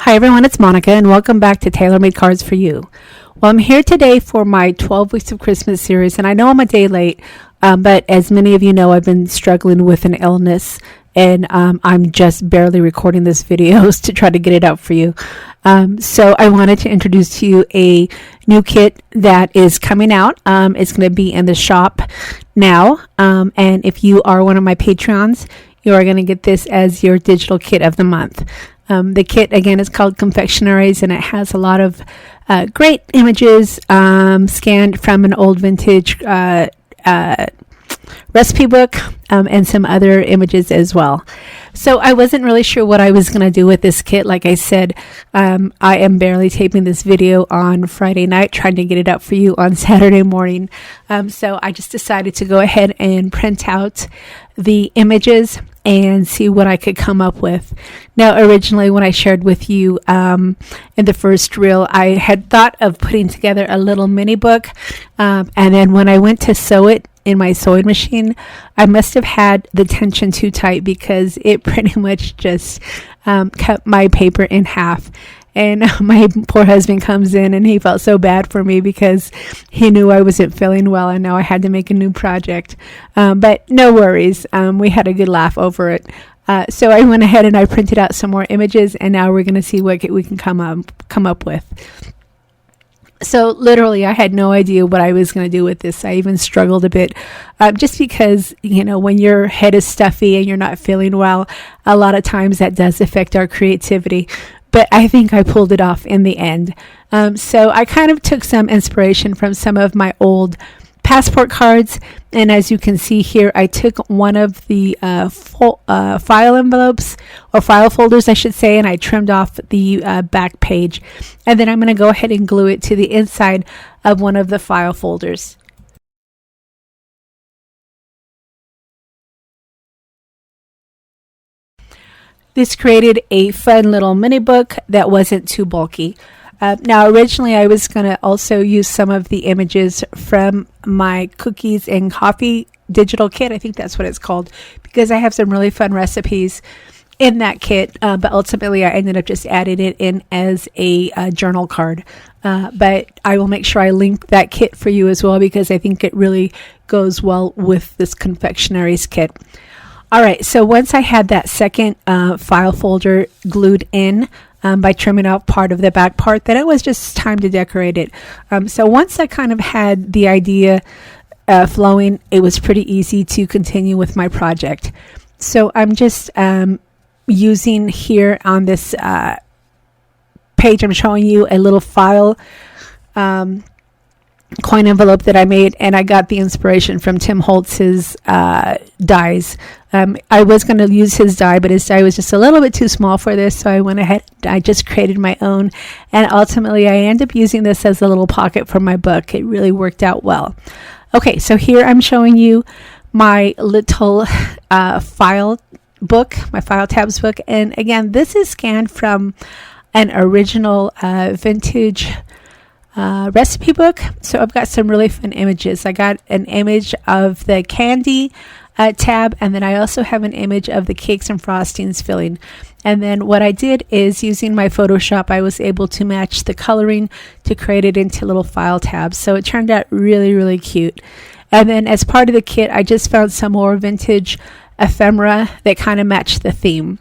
Hi everyone, it's Monica and welcome back to Taylor-Made Cards for You. Well, I'm here today for my 12 Weeks of Christmas series, and I know I'm a day late, but as many of you know, I've been struggling with an illness, and I'm just barely recording this video to try to get it out for you. So I wanted to introduce to you a new kit that is coming out. It's going to be in the shop now, and if you are one of my Patreons, you are going to get this as your digital kit of the month. The kit, again, is called Confectionaries, and it has a lot of great images scanned from an old vintage recipe book and some other images as well. So I wasn't really sure what I was going to do with this kit. Like I said, I am barely taping this video on Friday night, trying to get it up for you on Saturday morning. So I just decided to go ahead and print out the images and see what I could come up with. Now, originally when I shared with you in the first reel, I had thought of putting together a little mini book, and then when I went to sew it in my sewing machine, I must have had the tension too tight because it pretty much just cut my paper in half. And my poor husband comes in and he felt so bad for me because he knew I wasn't feeling well and now I had to make a new project. But no worries. We had a good laugh over it. So I went ahead and I printed out some more images, and now we're going to see what we can come up with. So literally, I had no idea what I was going to do with this. I even struggled a bit just because, you know, when your head is stuffy and you're not feeling well, a lot of times that does affect our creativity. But I think I pulled it off in the end. So I kind of took some inspiration from some of my old passport cards. And as you can see here, I took one of the file envelopes, or file folders, I should say, and I trimmed off the back page. And then I'm going to go ahead and glue it to the inside of one of the file folders. This created a fun little mini book that wasn't too bulky. Now, originally, I was going to also use some of the images from my cookies and coffee digital kit. I think that's what it's called, because I have some really fun recipes in that kit. But ultimately, I ended up just adding it in as a journal card. But I will make sure I link that kit for you as well, because I think it really goes well with this Confectionaries kit. All right, so once I had that second file folder glued in by trimming out part of the back part, then it was just time to decorate it. So once I kind of had the idea flowing, it was pretty easy to continue with my project. So I'm just using here on this page, I'm showing you a little file coin envelope that I made, and I got the inspiration from Tim Holtz's dies. I was going to use his die, but his die was just a little bit too small for this, so I went ahead, I just created my own, and ultimately I ended up using this as a little pocket for my book. It really worked out well. Okay, so here I'm showing you my little file book, my file tabs book, and again, this is scanned from an original vintage recipe book. So I've got some really fun images. I got an image of the candy tab, and then I also have an image of the cakes and frostings filling. And then what I did is, using my Photoshop, I was able to match the coloring to create it into little file tabs. So it turned out really, really cute. And then as part of the kit, I just found some more vintage ephemera that kind of matched the theme.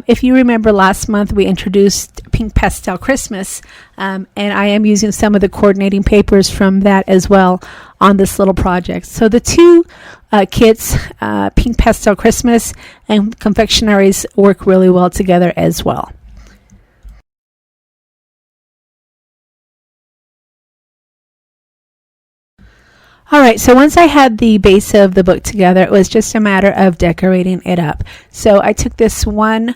If you remember, last month we introduced Pink Pastel Christmas, and I am using some of the coordinating papers from that as well on this little project. So the two kits, Pink Pastel Christmas and Confectionaries, work really well together as well. All right, so once I had the base of the book together, it was just a matter of decorating it up. So I took this one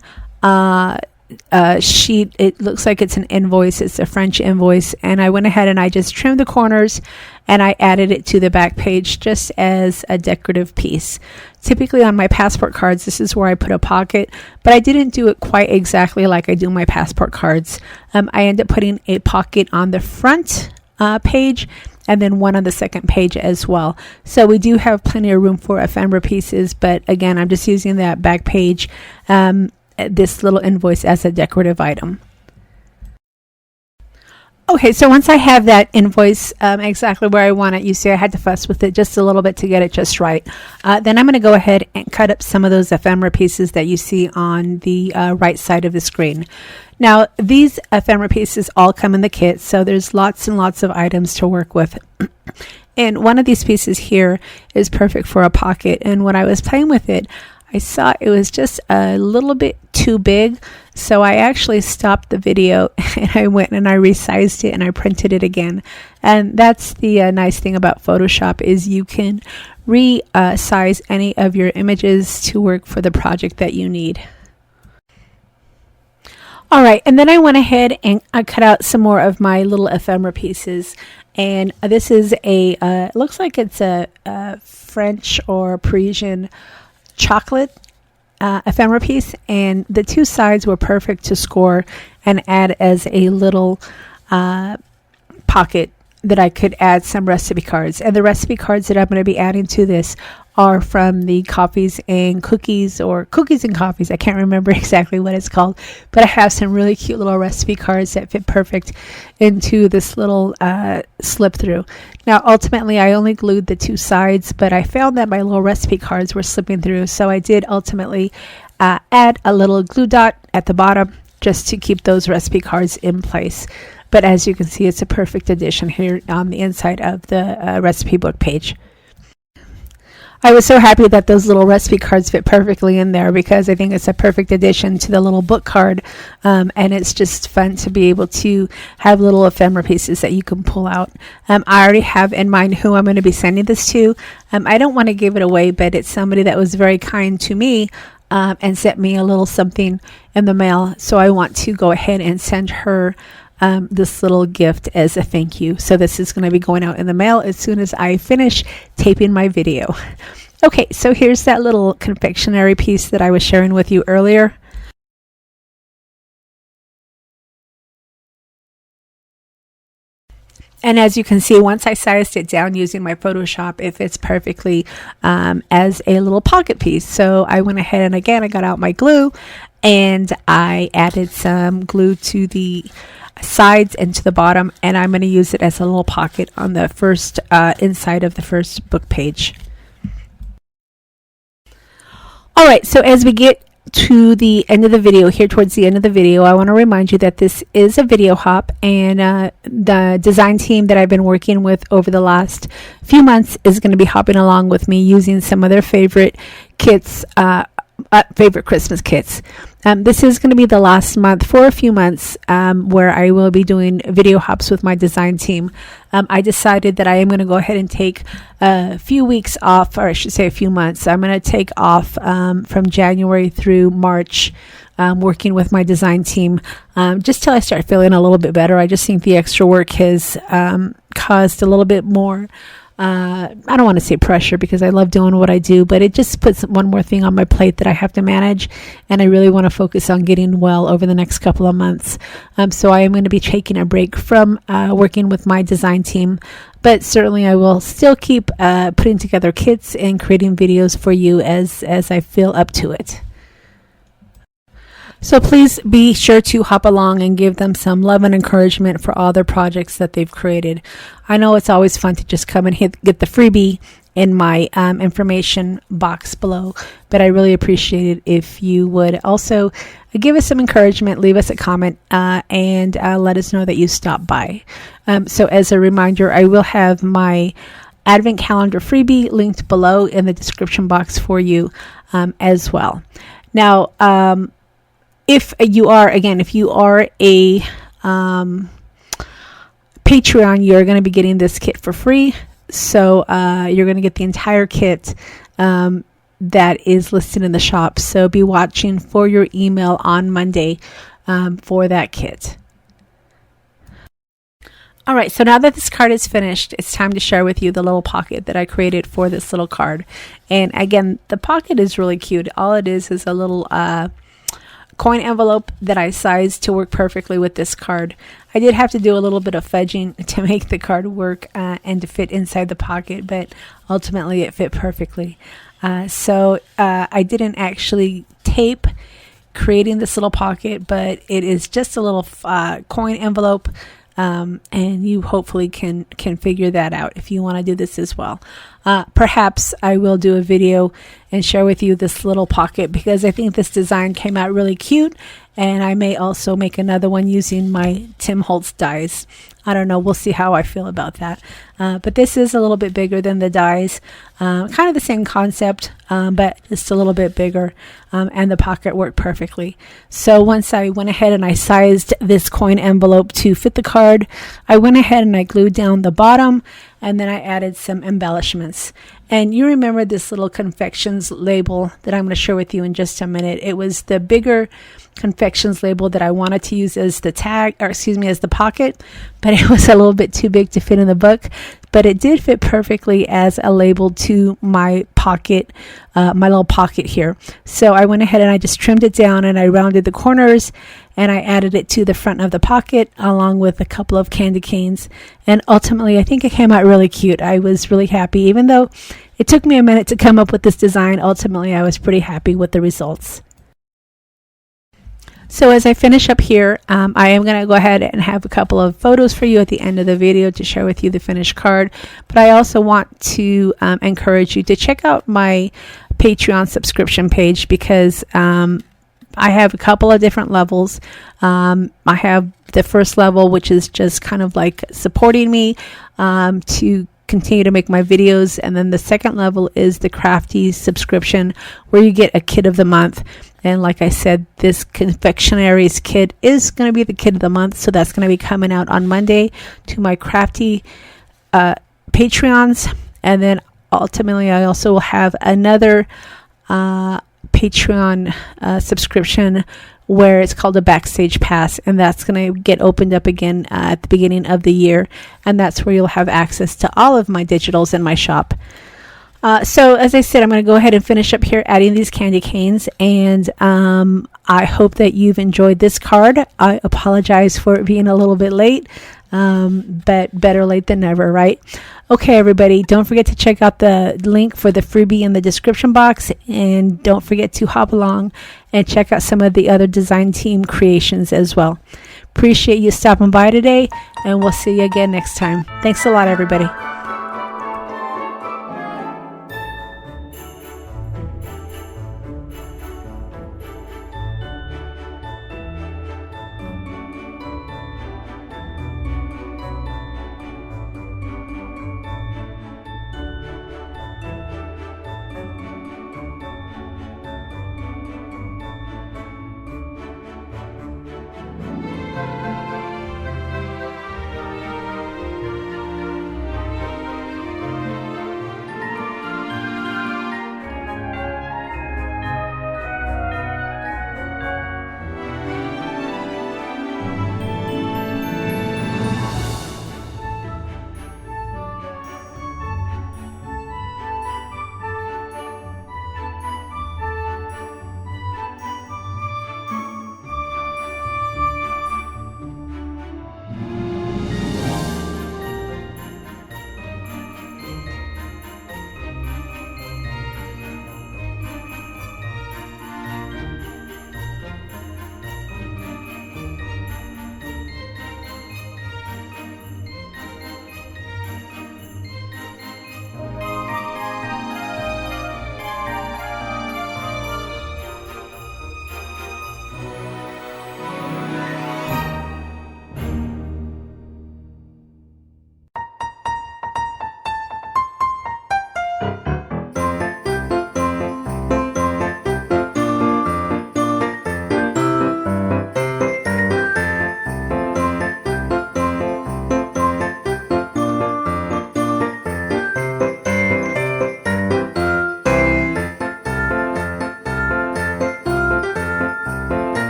sheet. It looks like it's an invoice. It's a French invoice. And I went ahead and I just trimmed the corners and I added it to the back page just as a decorative piece. Typically on my passport cards, this is where I put a pocket, but I didn't do it quite exactly like I do my passport cards. I end up putting a pocket on the front page, and then one on the second page as well. So we do have plenty of room for ephemera pieces, but again, I'm just using that back page, this little invoice, as a decorative item. Okay, so once I have that invoice exactly where I want it, you see I had to fuss with it just a little bit to get it just right. Then I'm going to go ahead and cut up some of those ephemera pieces that you see on the right side of the screen. Now, these ephemera pieces all come in the kit, so there's lots and lots of items to work with. And one of these pieces here is perfect for a pocket, and when I was playing with it, I saw it was just a little bit too big, so I actually stopped the video and I went and I resized it and I printed it again. And that's the nice thing about Photoshop is you can resize any of your images to work for the project that you need. All right, and then I went ahead and I cut out some more of my little ephemera pieces. And this is a, looks like it's a French or Parisian chocolate ephemera piece, and the two sides were perfect to score and add as a little pocket that I could add some recipe cards. And the recipe cards that I'm going to be adding to this are from the Coffees and Cookies, or Cookies and Coffees. I can't remember exactly what it's called, but I have some really cute little recipe cards that fit perfect into this little slip through. Now, ultimately, I only glued the two sides, but I found that my little recipe cards were slipping through, so I did ultimately add a little glue dot at the bottom just to keep those recipe cards in place. But as you can see, it's a perfect addition here on the inside of the recipe book page. I was so happy that those little recipe cards fit perfectly in there, because I think it's a perfect addition to the little book card, and it's just fun to be able to have little ephemera pieces that you can pull out. I already have in mind who I'm going to be sending this to. I don't want to give it away, but it's somebody that was very kind to me and sent me a little something in the mail, so I want to go ahead and send her this little gift as a thank you. So this is going to be going out in the mail as soon as I finish taping my video. Okay, so here's that little confectionery piece that I was sharing with you earlier. And as you can see, once I sized it down using my Photoshop, it fits perfectly as a little pocket piece. So I went ahead and again, I got out my glue and I added some glue to the sides and to the bottom, and I'm going to use it as a little pocket on the first inside of the first book page. All right, so as we get to the end of the video, here towards the end of the video, I want to remind you that this is a video hop, and the design team that I've been working with over the last few months is going to be hopping along with me using some of their favorite kits, favorite Christmas kits. This is going to be the last month for a few months where I will be doing video hops with my design team. I decided that I am going to go ahead and take a few weeks off, or I should say a few months. I'm going to take off from January through March working with my design team just till I start feeling a little bit better. I just think the extra work has caused a little bit more I don't want to say pressure, because I love doing what I do, but it just puts one more thing on my plate that I have to manage, and I really want to focus on getting well over the next couple of months. So I am going to be taking a break from working with my design team, but certainly I will still keep putting together kits and creating videos for you as I feel up to it. So please be sure to hop along and give them some love and encouragement for all their projects that they've created. I know it's always fun to just come and get the freebie in my information box below, but I really appreciate it if you would also give us some encouragement, leave us a comment, and let us know that you stopped by. So as a reminder, I will have my Advent Calendar freebie linked below in the description box for you as well. Now, if you are a Patreon, you're going to be getting this kit for free. So you're going to get the entire kit that is listed in the shop. So be watching for your email on Monday for that kit. All right, so now that this card is finished, it's time to share with you the little pocket that I created for this little card. And again, the pocket is really cute. All it is a little coin envelope that I sized to work perfectly with this card. I did have to do a little bit of fudging to make the card work and to fit inside the pocket, but ultimately it fit perfectly. So I didn't actually tape creating this little pocket, but it is just a little coin envelope and you hopefully can figure that out if you want to do this as well. Perhaps I will do a video and share with you this little pocket, because I think this design came out really cute, and I may also make another one using my Tim Holtz dies. I don't know, we'll see how I feel about that. But this is a little bit bigger than the dies, kind of the same concept, but just a little bit bigger, and the pocket worked perfectly. So once I went ahead and I sized this coin envelope to fit the card, I went ahead and I glued down the bottom, and then I added some embellishments. And you remember this little Confections label that I'm going to share with you in just a minute. It was the bigger Confections label that I wanted to use as the tag, or excuse me, as the pocket, but it was a little bit too big to fit in the book. But it did fit perfectly as a label to my pocket, my little pocket here. So I went ahead and I just trimmed it down, and I rounded the corners, and I added it to the front of the pocket along with a couple of candy canes. And ultimately, I think it came out really cute. I was really happy. Even though it took me a minute to come up with this design, ultimately I was pretty happy with the results. So as I finish up here, I am going to go ahead and have a couple of photos for you at the end of the video to share with you the finished card. But I also want to encourage you to check out my Patreon subscription page, because I have a couple of different levels. I have the first level, which is just kind of like supporting me to continue to make my videos. And then the second level is the Crafty subscription, where you get a kit of the month. And like I said, this Confectionaries kit is going to be the kit of the month. So that's going to be coming out on Monday to my Crafty Patreons. And then ultimately, I also will have another Patreon subscription where it's called a Backstage Pass, and that's going to get opened up again at the beginning of the year, and that's where you'll have access to all of my digitals in my shop. So as I said, I'm going to go ahead and finish up here adding these candy canes, and I hope that you've enjoyed this card. I apologize for it being a little bit late, but better late than never, right? Okay, everybody, don't forget to check out the link for the freebie in the description box, and don't forget to hop along and check out some of the other design team creations as well. Appreciate you stopping by today, and we'll see you again next time. Thanks a lot, everybody.